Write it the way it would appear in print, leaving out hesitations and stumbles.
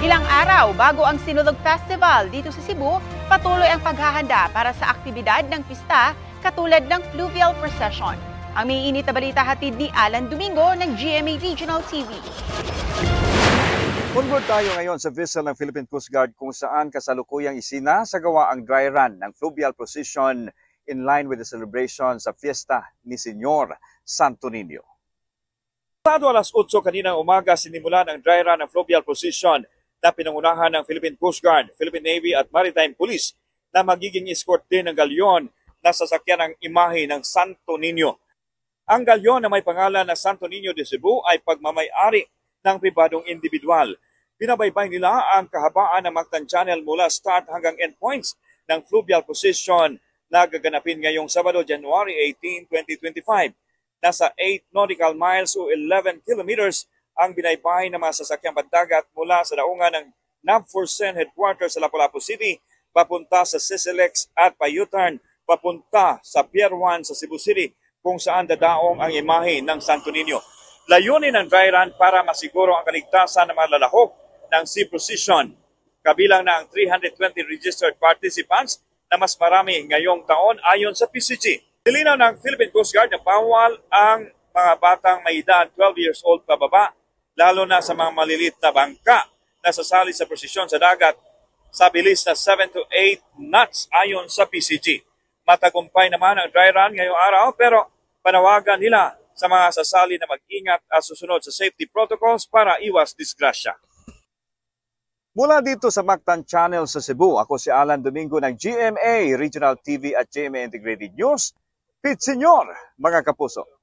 Ilang araw bago ang Sinulog Festival dito sa Cebu, patuloy ang paghahanda para sa aktibidad ng pista katulad ng Fluvial Procession. Ang may init na balita hatid ni Alan Domingo ng GMA Regional TV. Onboard tayo ngayon sa vessel ng Philippine Coast Guard kung saan kasalukuyang isinasagawa ang dry run ng Fluvial Procession in line with the celebration sa fiesta ni Señor Santo Niño. Pasado alas 8 kaninang umaga sinimulan ang dry run ng Fluvial Procession na pinangunahan ng Philippine Coast Guard, Philippine Navy at Maritime Police na magiging escort din ng galyon na sasakyan ng imahe ng Santo Niño. Ang galyon na may pangalan na Santo Niño de Cebu ay pagmamay-ari ng pribadong individual. Binabaybay nila ang kahabaan ng Mactan Channel mula start hanggang endpoints ng Fluvial Procession na gaganapin ngayong Sabado, January 18, 2025. Nasa 8 nautical miles o 11 kilometers ang binaybay ng mga sasakyang pandagat mula sa daungan ng NAVFORCEN headquarters sa Lapu-Lapu City papunta sa Sisilex at pa-U-turn papunta sa Pier 1 sa Cebu City kung saan dadaong ang imahe ng Santo Niño. Layunin ng dry run para masiguro ang kaligtasan ng mga lalahok ng sea procession. Kabilang na ang 320 registered participants na mas marami ngayong taon ayon sa PCG. Nilinaw ng Philippine Coast Guard na bawal ang mga batang may edad 12 years old pababa, lalo na sa mga malilit na bangka na sasali sa prosesyon sa dagat sa bilis na 7 to 8 knots ayon sa PCG. Matagumpay naman ang dry run ngayong araw pero panawagan nila sa mga sasali na mag-ingat at susunod sa safety protocols para iwas disgrasya. Mula dito sa Mactan Channel sa Cebu, ako si Alan Domingo ng GMA Regional TV at GMA Integrated News. Pit Senyor, mga kapuso.